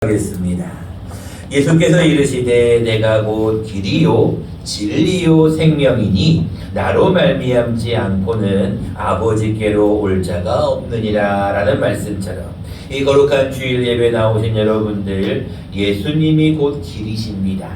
하겠습니다. 예수께서 이르시되 내가 곧 길이요 진리요 생명이니 나로 말미암지 않고는 아버지께로 올 자가 없느니라 라는 말씀처럼 이 거룩한 주일 예배 나오신 여러분들, 예수님이 곧 길이십니다.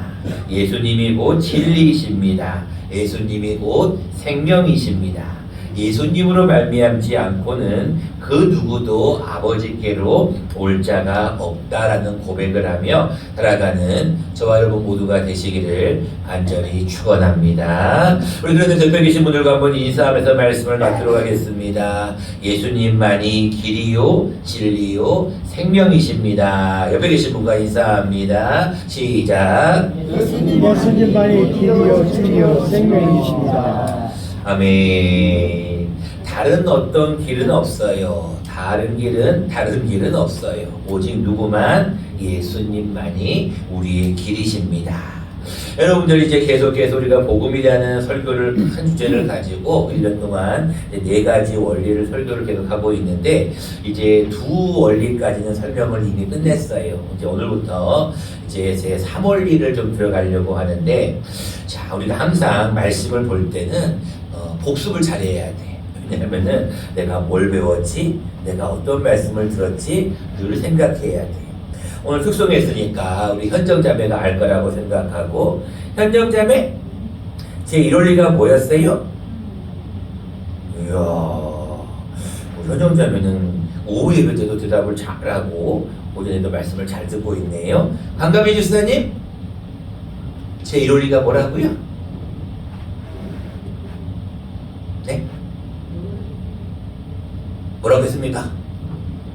예수님이 곧 진리이십니다. 예수님이 곧 생명이십니다. 예수님으로 말미암지 않고는 그 누구도 아버지께로 올 자가 없다라는 고백을 하며 살아가는 저와 여러분 모두가 되시기를 간절히 축원합니다. 우리 그런데 옆에 계신 분들과 한번 인사하면서 말씀을 나누도록 하겠습니다. 예수님만이 길이요 진리요 생명이십니다. 옆에 계신 분과 인사합니다. 시작. 예수님만이 길이요 진리요 생명이십니다. 아멘. 다른 어떤 길은 없어요. 다른 길은 없어요. 오직 누구만? 예수님만이 우리의 길이십니다. 여러분들 이제 계속해서 우리가 복음이라는 설교를 큰 주제를 가지고 1년 동안 4가지 원리를 설교를 계속하고 있는데 이제 2 원리까지는 설명을 이미 끝냈어요. 이제 오늘부터 이제 제 3원리를 좀 들어가려고 하는데, 자, 우리가 항상 말씀을 볼 때는 복습을 잘해야 돼. 왜냐하면은 내가 뭘 배웠지, 내가 어떤 말씀을 들었지 늘 생각해야 돼. 오늘 특송했으니까 우리 현정자매가 알 거라고 생각하고, 현정자매 제 1원리가 뭐였어요? 이야, 우리 현정자매는 오후 예배 때도 대답을 잘하고 오전에도 말씀을 잘 듣고 있네요. 강가미 주사님 제 1원리가 뭐라고요? 네? 뭐라고 했습니까?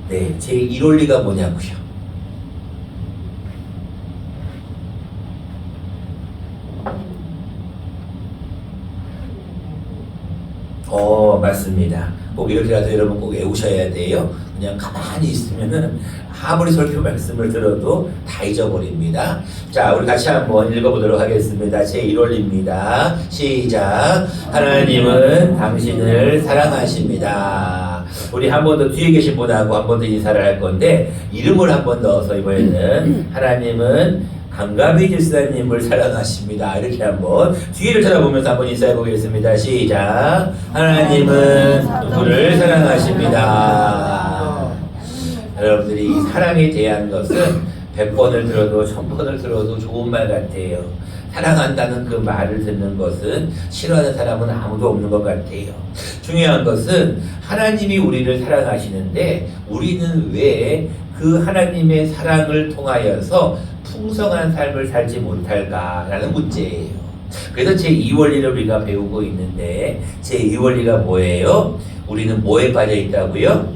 네, 제 1원리가 뭐냐고요? 맞습니다. 꼭 이렇게라도 여러분 꼭 외우셔야 돼요. 그냥 가만히 있으면은 아무리 설교 말씀을 들어도 다 잊어버립니다. 자, 우리 같이 한번 읽어보도록 하겠습니다. 제 1원리입니다. 시작. 하나님은 당신을 사랑하십니다. 우리 한 번 더 뒤에 계신 분하고 한 번 더 인사를 할 건데, 이름을 한 번 넣어서 이번에는 하나님은 강가비 집사님을 사랑하십니다. 이렇게 한번 뒤를 쳐다보면서 한번 인사해 보겠습니다. 시작. 하나님은 누구를 사랑하십니다. 여러분들이 이 사랑에 대한 것은 100번을 들어도 1000번을 들어도 좋은 말 같아요. 사랑한다는 그 말을 듣는 것은 싫어하는 사람은 아무도 없는 것 같아요. 중요한 것은 하나님이 우리를 사랑하시는데 우리는 왜 그 하나님의 사랑을 통하여서 풍성한 삶을 살지 못할까라는 문제예요. 그래서 제 2원리를 우리가 배우고 있는데, 제 2원리가 뭐예요? 우리는 뭐에 빠져 있다고요?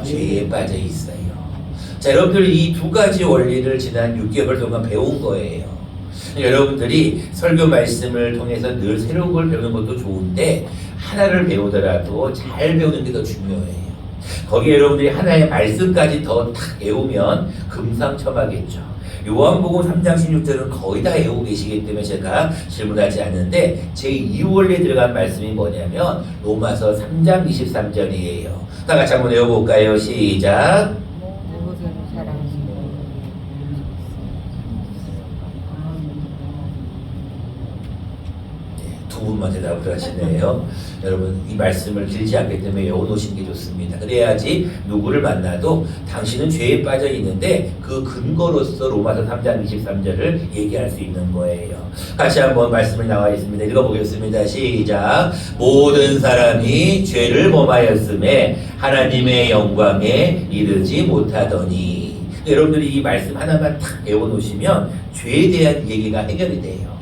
죄에 빠져 있어요. 자, 여러분들 이 2가지 원리를 지난 6개월 동안 배운 거예요. 여러분들이 설교 말씀을 통해서 늘 새로운 걸 배우는 것도 좋은데, 하나를 배우더라도 잘 배우는 게 더 중요해요. 거기에 여러분들이 하나의 말씀까지 더 탁 외우면 금상첨화겠죠. 요한복음 3장 16절은 거의 다 외우고 계시기 때문에 제가 질문하지 않는데, 제 2원리에 들어간 말씀이 뭐냐면 로마서 3장 23절이에요. 다 같이 한번 외워볼까요? 시작. 두 분만 대답을 하시네요. 여러분 이 말씀을 길지 않기 때문에 외워놓으시는 게 좋습니다. 그래야지 누구를 만나도 당신은 죄에 빠져 있는데 그 근거로서 로마서 3장 23절을 얘기할 수 있는 거예요. 같이 한번 말씀이 나와 있습니다. 읽어보겠습니다. 시작. 모든 사람이 죄를 범하였음에 하나님의 영광에 이르지 못하더니. 여러분들이 이 말씀 하나만 탁 외워놓으시면 죄에 대한 얘기가 해결이 돼요.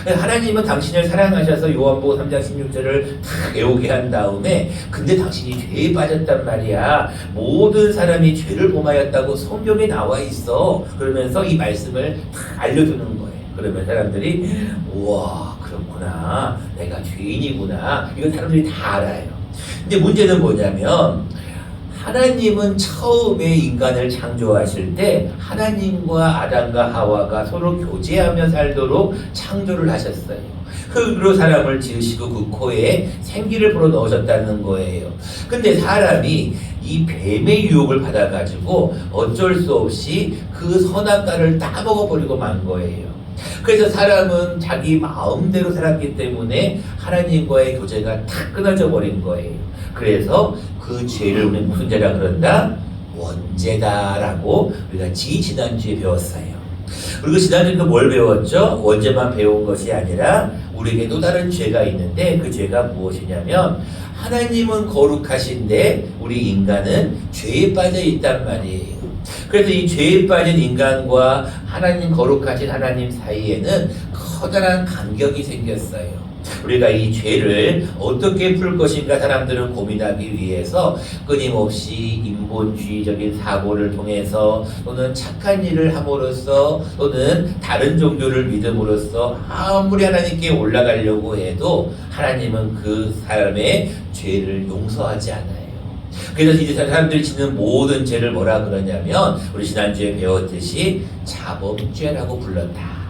하나님은 당신을 사랑하셔서 요한복음 3장 16절을 다 외우게 한 다음에, 근데 당신이 죄에 빠졌단 말이야. 모든 사람이 죄를 범하였다고 성경에 나와 있어. 그러면서 이 말씀을 다 알려주는 거예요. 그러면 사람들이 우와 그렇구나, 내가 죄인이구나, 이건 사람들이 다 알아요. 근데 문제는 뭐냐면, 하나님은 처음에 인간을 창조하실 때 하나님과 아담과 하와가 서로 교제하며 살도록 창조를 하셨어요. 흙으로 사람을 지으시고 그 코에 생기를 불어 넣으셨다는 거예요. 근데 사람이 이 뱀의 유혹을 받아가지고 어쩔 수 없이 그 선악과를 다 먹어버리고 만 거예요. 그래서 사람은 자기 마음대로 살았기 때문에 하나님과의 교제가 다 끊어져 버린 거예요. 그래서 그 죄를 우리는 무슨 죄라 그런다? 원죄다라고 우리가 지난주에 배웠어요. 그리고 지난주에도 뭘 배웠죠? 원죄만 배운 것이 아니라 우리에게 또 다른 죄가 있는데 그 죄가 무엇이냐면 하나님은 거룩하신데 우리 인간은 죄에 빠져 있단 말이에요. 그래서 이 죄에 빠진 인간과 하나님 거룩하신 하나님 사이에는 커다란 간격이 생겼어요. 우리가 이 죄를 어떻게 풀 것인가 사람들은 고민하기 위해서 끊임없이 인본주의적인 사고를 통해서 또는 착한 일을 함으로써 또는 다른 종교를 믿음으로써 아무리 하나님께 올라가려고 해도 하나님은 그 사람의 죄를 용서하지 않아요. 그래서 이제 사람들이 짓는 모든 죄를 뭐라 그러냐면 우리 지난주에 배웠듯이 자범죄라고 불렀다.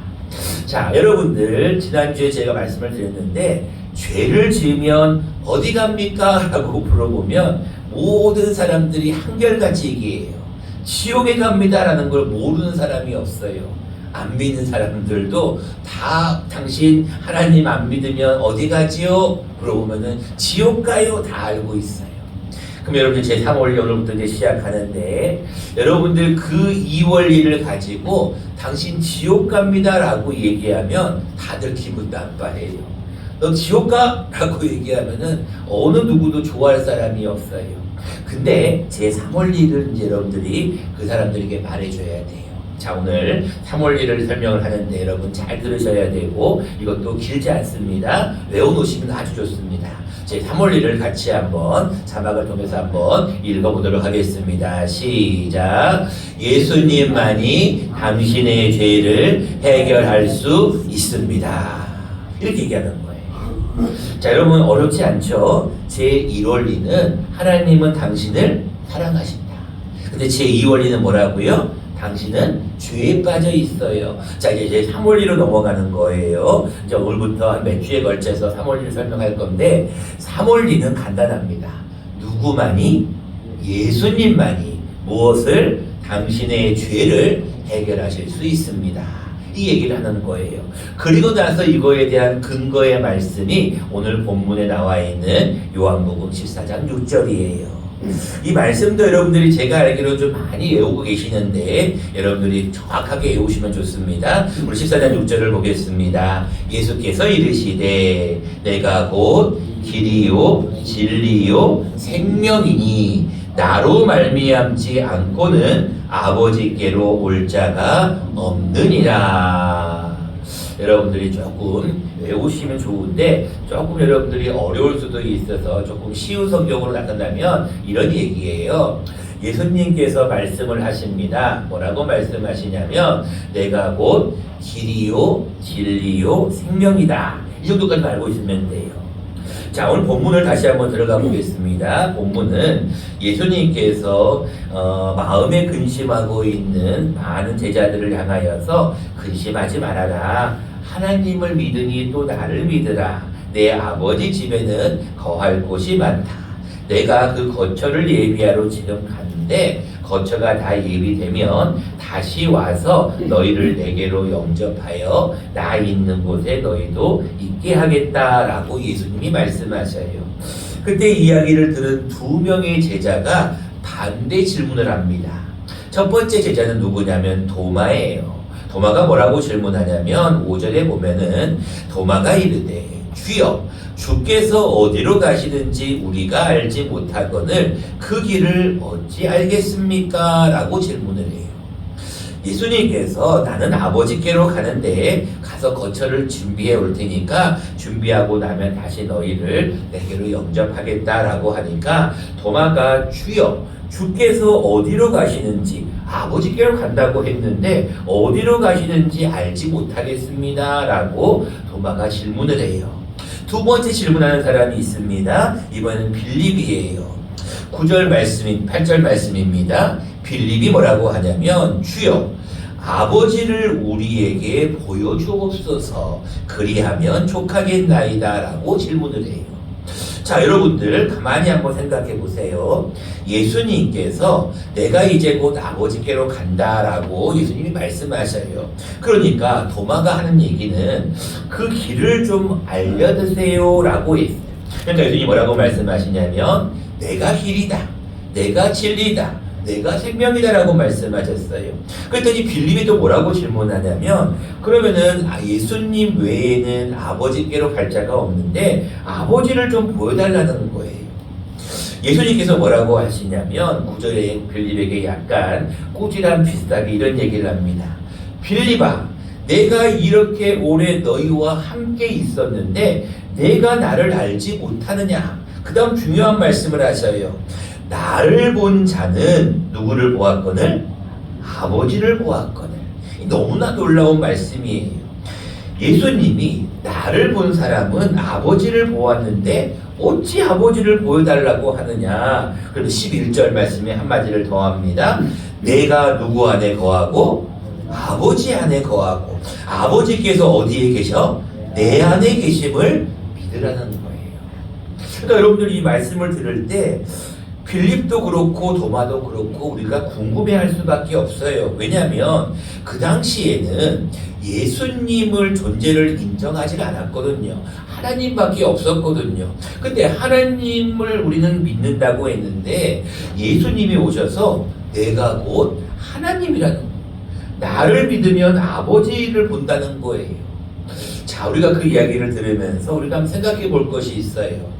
자, 여러분들 지난주에 제가 말씀을 드렸는데 죄를 지으면 어디 갑니까? 라고 물어보면 모든 사람들이 한결같이 얘기해요. 지옥에 갑니다 라는 걸 모르는 사람이 없어요. 안 믿는 사람들도 다 당신 하나님 안 믿으면 어디 가지요? 물어보면은 지옥 가요 다 알고 있어요. 그럼 여러분들 제 3원리 오늘부터 이제 시작하는데 여러분들 그 2원리를 가지고 당신 지옥 갑니다 라고 얘기하면 다들 기분 나빠해요. 너 지옥 가? 라고 얘기하면은 어느 누구도 좋아할 사람이 없어요. 근데 제 3원리를 이제 여러분들이 그 사람들에게 말해줘야 돼요. 자, 오늘 3원리를 설명을 하는데 여러분 잘 들으셔야 되고 이것도 길지 않습니다. 외워놓으시면 아주 좋습니다. 제 3원리를 같이 한번 자막을 통해서 한번 읽어보도록 하겠습니다. 시작. 예수님만이 당신의 죄를 해결할 수 있습니다. 이렇게 얘기하는 거예요. 자, 여러분 어렵지 않죠? 제 1원리는 하나님은 당신을 사랑하신다. 근데 제 2원리는 뭐라고요? 당신은 죄에 빠져 있어요. 자, 이제 3원리로 넘어가는 거예요. 이제 오늘부터 몇 주에 걸쳐서 3원리를 설명할 건데 3원리는 간단합니다. 누구만이? 예수님만이 무엇을? 당신의 죄를 해결하실 수 있습니다. 이 얘기를 하는 거예요. 그리고 나서 이거에 대한 근거의 말씀이 오늘 본문에 나와 있는 요한복음 14장 6절이에요. 이 말씀도 여러분들이 제가 알기로 좀 많이 외우고 계시는데 여러분들이 정확하게 외우시면 좋습니다. 우리 14장 6절을 보겠습니다. 예수께서 이르시되 내가 곧 길이요 진리요 생명이니 나로 말미암지 않고는 아버지께로 올 자가 없느니라. 여러분들이 조금 외우시면 좋은데 조금 여러분들이 어려울 수도 있어서 조금 쉬운 성경으로 나간다면 이런 얘기예요. 예수님께서 말씀을 하십니다. 뭐라고 말씀하시냐면 내가 곧 길이요 진리요 생명이다. 이 정도까지 알고 있으면 돼요. 자, 오늘 본문을 다시 한번 들어가 보겠습니다. 본문은 예수님께서 마음에 근심하고 있는 많은 제자들을 향하여서 근심하지 말아라. 하나님을 믿으니 또 나를 믿으라. 내 아버지 집에는 거할 곳이 많다. 내가 그 거처를 예비하러 지금 가는데 거처가 다 예비되면 다시 와서 너희를 내게로 영접하여 나 있는 곳에 너희도 있게 하겠다라고 예수님이 말씀하셔요. 그때 이야기를 들은 2명의 제자가 반대 질문을 합니다. 첫 번째 제자는 누구냐면 도마예요. 도마가 뭐라고 질문하냐면 5절에 보면은 도마가 이르되 주여 주께서 어디로 가시는지 우리가 알지 못하거늘 그 길을 어찌 알겠습니까? 라고 질문을 해요. 예수님께서 나는 아버지께로 가는데 가서 거처를 준비해 올 테니까 준비하고 나면 다시 너희를 내게로 영접하겠다라고 하니까 도마가 주여 주께서 어디로 가시는지 아버지께로 간다고 했는데 어디로 가시는지 알지 못하겠습니다 라고 도마가 질문을 해요. 두 번째 질문하는 사람이 있습니다. 이번엔 빌립이에요. 9절 말씀인 8절 말씀입니다. 빌립이 뭐라고 하냐면 주여 아버지를 우리에게 보여주옵소서 그리하면 족하겠나이다 라고 질문을 해요. 자, 여러분들 가만히 한번 생각해 보세요. 예수님께서 내가 이제 곧 아버지께로 간다라고 예수님이 말씀하셔요. 그러니까 도마가 하는 얘기는 그 길을 좀 알려드세요라고 했어요. 그러니까 예수님이 뭐라고 말씀하시냐면 내가 길이다, 내가 진리다, 내가 생명이다라고 말씀하셨어요. 그랬더니 빌립이 또 뭐라고 질문하냐면 그러면은 예수님 외에는 아버지께로 갈 자가 없는데 아버지를 좀 보여달라는 거예요. 예수님께서 뭐라고 하시냐면 9절에 빌립에게 약간 꾸지람 비슷하게 이런 얘기를 합니다. 빌립아, 내가 이렇게 오래 너희와 함께 있었는데 내가 나를 알지 못하느냐. 그 다음 중요한 말씀을 하셔요. 나를 본 자는 누구를 보았거늘? 아버지를 보았거늘. 너무나 놀라운 말씀이에요. 예수님이 나를 본 사람은 아버지를 보았는데 어찌 아버지를 보여달라고 하느냐. 그래서 11절 말씀에 한마디를 더합니다. 내가 누구 안에 거하고 아버지 안에 거하고 아버지께서 어디에 계셔? 내 안에 계심을 믿으라는 거예요. 그러니까 여러분들이 이 말씀을 들을 때 빌립도 그렇고 도마도 그렇고 우리가 궁금해할 수밖에 없어요. 왜냐하면 그 당시에는 예수님을 존재를 인정하지 않았거든요. 하나님밖에 없었거든요. 근데 하나님을 우리는 믿는다고 했는데 예수님이 오셔서 내가 곧 하나님이라는 거예요. 나를 믿으면 아버지를 본다는 거예요. 자, 우리가 그 이야기를 들으면서 우리가 한번 생각해 볼 것이 있어요.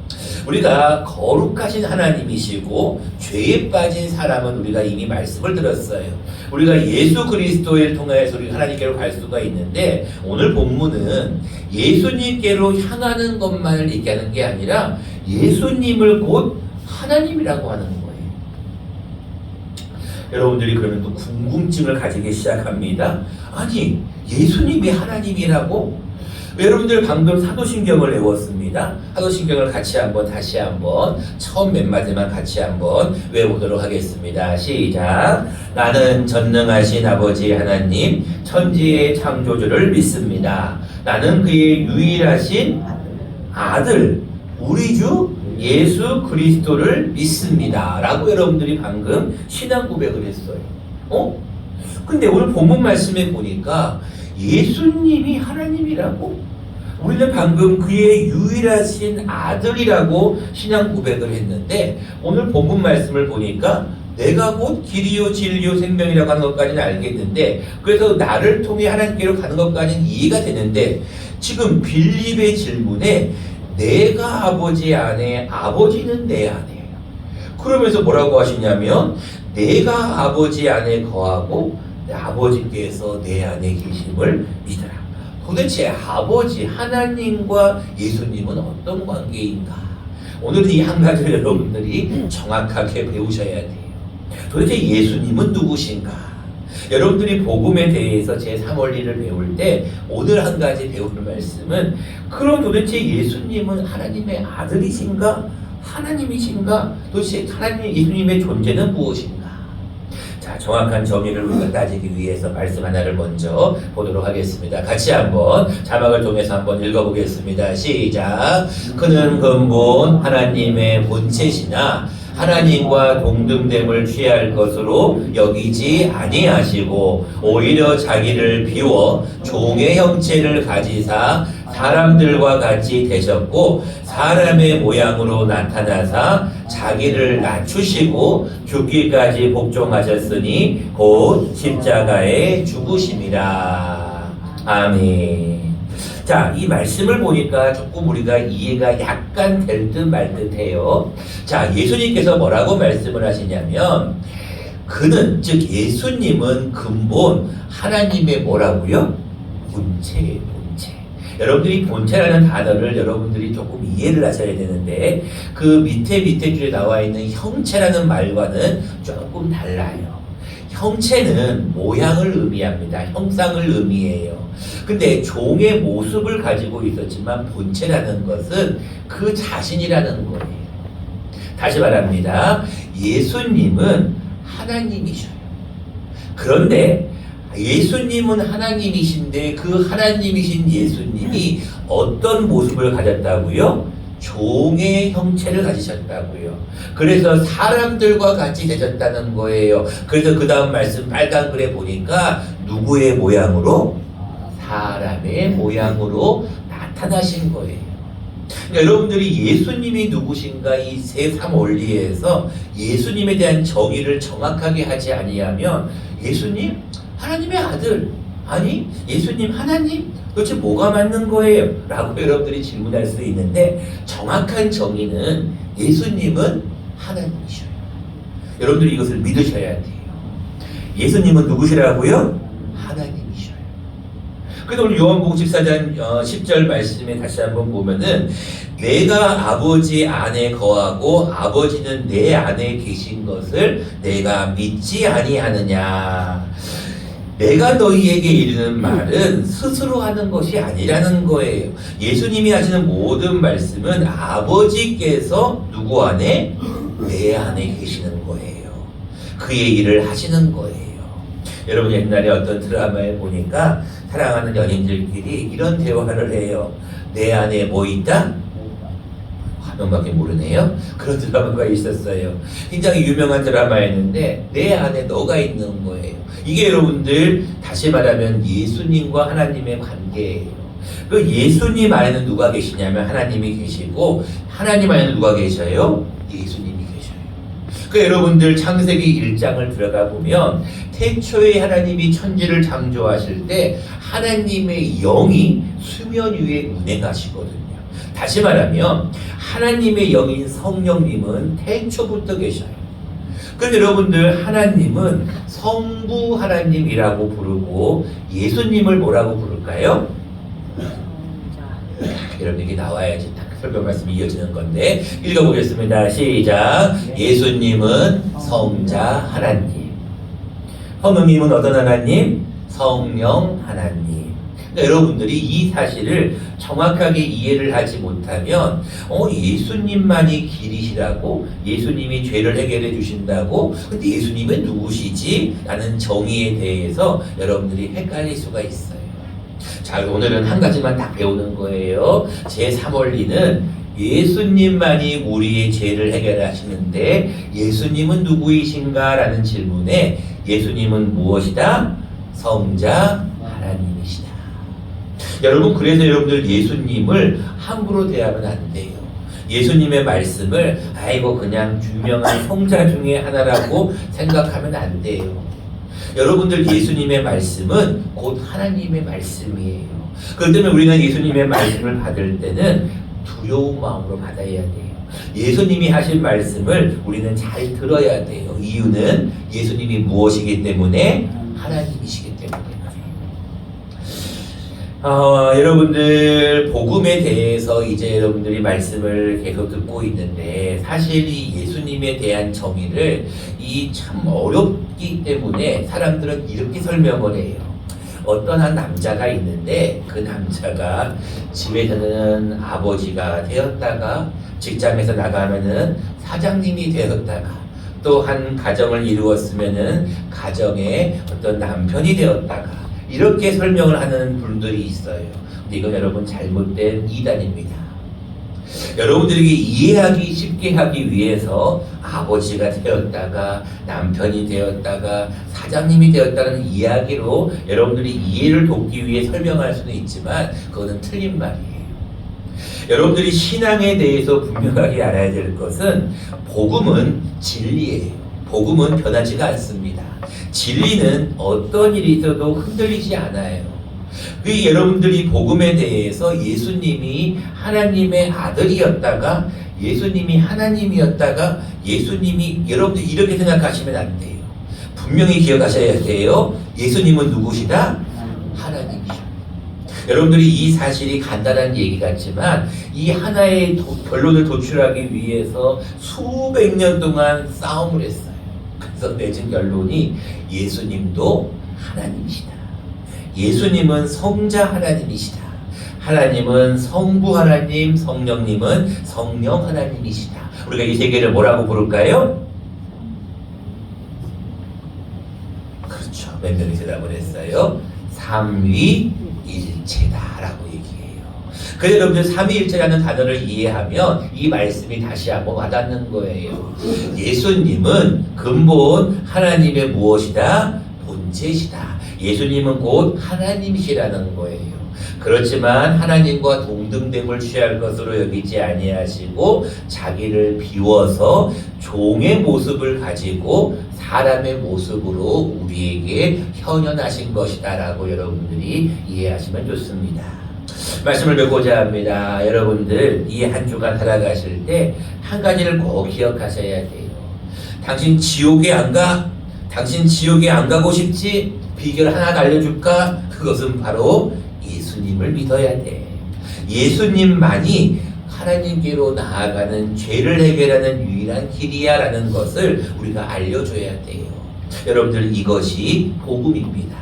우리가 거룩하신 하나님이시고 죄에 빠진 사람은 우리가 이미 말씀을 들었어요. 우리가 예수 그리스도를 통해서 우리가 하나님께로 갈 수가 있는데 오늘 본문은 예수님께로 향하는 것만을 얘기하는 게 아니라 예수님을 곧 하나님이라고 하는 거예요. 여러분들이 그러면 또 궁금증을 가지기 시작합니다. 아니, 예수님이 하나님이라고? 여러분들 방금 사도신경을 외웠습니다. 사도신경을 같이 한번 다시 한번 처음 몇 마디만 같이 한번 외워보도록 하겠습니다. 시작. 나는 전능하신 아버지 하나님 천지의 창조주를 믿습니다. 나는 그의 유일하신 아들 우리 주 예수 그리스도를 믿습니다. 라고 여러분들이 방금 신앙 고백을 했어요. 근데 오늘 본문 말씀에 보니까 예수님이 하나님이라고? 우리는 방금 그의 유일하신 아들이라고 신앙 고백을 했는데 오늘 본문 말씀을 보니까 내가 곧 길이요 진리요 생명이라고 하는 것까지는 알겠는데 그래서 나를 통해 하나님께로 가는 것까지는 이해가 되는데 지금 빌립의 질문에 내가 아버지 안에 아버지는 내 안에 그러면서 뭐라고 하시냐면 내가 아버지 안에 거하고 아버지께서 내 안에 계심을 믿으라. 도대체 아버지 하나님과 예수님은 어떤 관계인가? 오늘은 이 한 가지를 여러분들이 정확하게 배우셔야 돼요. 도대체 예수님은 누구신가? 여러분들이 복음에 대해서 제3원리를 배울 때 오늘 한 가지 배울 말씀은 그럼 도대체 예수님은 하나님의 아들이신가? 하나님이신가? 도대체 하나님 예수님의 존재는 무엇인가? 자, 정확한 정의를 우리가 따지기 위해서 말씀 하나를 먼저 보도록 하겠습니다. 같이 한번 자막을 통해서 한번 읽어보겠습니다. 시작. 그는 근본 하나님의 본체시나 하나님과 동등됨을 취할 것으로 여기지 아니하시고 오히려 자기를 비워 종의 형체를 가지사 사람들과 같이 되셨고 사람의 모양으로 나타나사 자기를 낮추시고 죽기까지 복종하셨으니 곧 십자가에 죽으심이라. 아멘. 자, 이 말씀을 보니까 조금 우리가 이해가 약간 될 듯 말 듯해요. 자, 예수님께서 뭐라고 말씀을 하시냐면 그는 즉 예수님은 근본 하나님의 뭐라고요? 본체예요, 본체. 여러분들이 본체라는 단어를 여러분들이 조금 이해를 하셔야 되는데 그 밑에 줄에 나와 있는 형체라는 말과는 조금 달라요. 형체는 모양을 의미합니다. 형상을 의미해요. 근데 종의 모습을 가지고 있었지만 본체라는 것은 그 자신이라는 거예요. 다시 말합니다. 예수님은 하나님이셔요. 그런데 예수님은 하나님이신데 그 하나님이신 예수님이 어떤 모습을 가졌다고요? 종의 형체를 가지셨다고요. 그래서 사람들과 같이 되셨다는 거예요. 그래서 그 다음 말씀 빨간 글에 보니까 누구의 모양으로? 사람의 모양으로 나타나신 거예요. 그러니까 여러분들이 예수님이 누구신가 이 세3 원리에서 예수님에 대한 정의를 정확하게 하지 아니하면 예수님 하나님의 아들 아니 예수님 하나님 도대체 뭐가 맞는 거예요? 라고 여러분들이 질문할 수 있는데 정확한 정의는 예수님은 하나님이셔요. 여러분들이 이것을 믿으셔야 돼요. 예수님은 누구시라고요? 하나님이셔요. 그래서 우리 요한복음 14장 10절 말씀에 다시 한번 보면은 내가 아버지 안에 거하고 아버지는 내 안에 계신 것을 내가 믿지 아니하느냐. 내가 너희에게 이르는 말은 스스로 하는 것이 아니라는 거예요. 예수님이 하시는 모든 말씀은 아버지께서 누구 안에? 내 안에 계시는 거예요. 그의 일을 하시는 거예요. 여러분 옛날에 어떤 드라마에 보니까 사랑하는 연인들끼리 이런 대화를 해요. 내 안에 뭐 있다? 한 명밖에 모르네요. 그런 드라마가 있었어요. 굉장히 유명한 드라마였는데 내 안에 너가 있는 거예요. 이게 여러분들 다시 말하면 예수님과 하나님의 관계예요. 그 예수님 안에는 누가 계시냐면 하나님이 계시고 하나님 안에는 누가 계셔요? 예수님이 계셔요. 그 여러분들 창세기 1장을 들어가 보면 태초에 하나님이 천지를 창조하실 때 하나님의 영이 수면 위에 운행하시거든요. 다시 말하면 하나님의 영인 성령님은 태초부터 계셔요. 그런데 여러분들 하나님은 성부 하나님이라고 부르고 예수님을 뭐라고 부를까요? 여러분 이게 나와야지 딱 설교 말씀이 이어지는 건데 읽어보겠습니다. 시작. 예수님은 성자 하나님. 성령님은 어떤 하나님? 성령 하나님. 그러니까 여러분들이 이 사실을 정확하게 이해를 하지 못하면 예수님만이 길이시라고 예수님이 죄를 해결해 주신다고 근데 예수님은 누구시지? 라는 정의에 대해서 여러분들이 헷갈릴 수가 있어요. 자 오늘은 한 가지만 딱 배우는 거예요. 제3원리는 예수님만이 우리의 죄를 해결하시는데 예수님은 누구이신가? 라는 질문에 예수님은 무엇이다? 성자 하나님이시다. 여러분 그래서 여러분들 예수님을 함부로 대하면 안 돼요. 예수님의 말씀을 아이고 그냥 유명한 성자 중에 하나라고 생각하면 안 돼요. 여러분들 예수님의 말씀은 곧 하나님의 말씀이에요. 그렇기 때문에 우리는 예수님의 말씀을 받을 때는 두려운 마음으로 받아야 돼요. 예수님이 하신 말씀을 우리는 잘 들어야 돼요. 이유는 예수님이 무엇이기 때문에? 하나님이시기 때문에. 여러분들 복음에 대해서 이제 여러분들이 말씀을 계속 듣고 있는데 사실 이 예수님에 대한 정의를 이 참 어렵기 때문에 사람들은 이렇게 설명을 해요. 어떤 한 남자가 있는데 그 남자가 집에서는 아버지가 되었다가 직장에서 나가면은 사장님이 되었다가 또 한 가정을 이루었으면은 가정의 어떤 남편이 되었다가 이렇게 설명을 하는 분들이 있어요. 근데 이건 여러분 잘못된 이단입니다. 여러분들에게 이해하기 쉽게 하기 위해서 아버지가 되었다가 남편이 되었다가 사장님이 되었다는 이야기로 여러분들이 이해를 돕기 위해 설명할 수는 있지만 그거는 틀린 말이에요. 여러분들이 신앙에 대해서 분명하게 알아야 될 것은 복음은 진리예요. 복음은 변하지가 않습니다. 진리는 어떤 일이 있어도 흔들리지 않아요. 여러분들이 복음에 대해서 예수님이 하나님의 아들이었다가 예수님이 하나님이었다가 예수님이 여러분들 이렇게 생각하시면 안 돼요. 분명히 기억하셔야 돼요. 예수님은 누구시다? 하나님이시다. 여러분들이 이 사실이 간단한 얘기 같지만 이 하나의 결론을 도출하기 위해서 수백 년 동안 싸움을 했어요. 그래서 맺은 결론이 예수님도 하나님이시다. 예수님은 성자 하나님이시다. 하나님은 성부 하나님, 성령님은 성령 하나님이시다. 우리가 이 세 개를 뭐라고 부를까요? 그렇죠. 몇 명이 대답을 했어요? 삼위일체다라고 얘기해요. 그래서 여러분들 삼위일체라는 단어를 이해하면 이 말씀이 다시 한번 와닿는 거예요. 예수님은 근본 하나님의 무엇이다? 본체시다. 예수님은 곧 하나님이시라는 거예요. 그렇지만 하나님과 동등됨을 취할 것으로 여기지 아니하시고 자기를 비워서 종의 모습을 가지고 사람의 모습으로 우리에게 현현하신 것이다 라고 여러분들이 이해하시면 좋습니다. 말씀을 맺고자 합니다. 여러분들 이 한 주간 살아가실 때 한 가지를 꼭 기억하셔야 돼요. 당신 지옥에 안 가? 당신 지옥에 안 가고 싶지? 비결 하나 알려줄까? 그것은 바로 예수님을 믿어야 돼. 예수님만이 하나님께로 나아가는 죄를 해결하는 유일한 길이야라는 것을 우리가 알려줘야 돼요. 여러분들 이것이 복음입니다.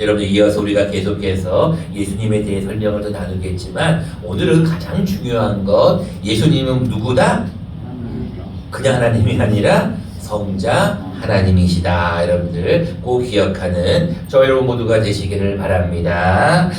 여러분들 이어서 우리가 계속해서 예수님에 대해 설명을 더 나누겠지만 오늘은 가장 중요한 것 예수님은 누구다? 그냥 하나님이 아니라 성자 하나님이시다. 여러분들 꼭 기억하는 저 여러분 모두가 되시기를 바랍니다.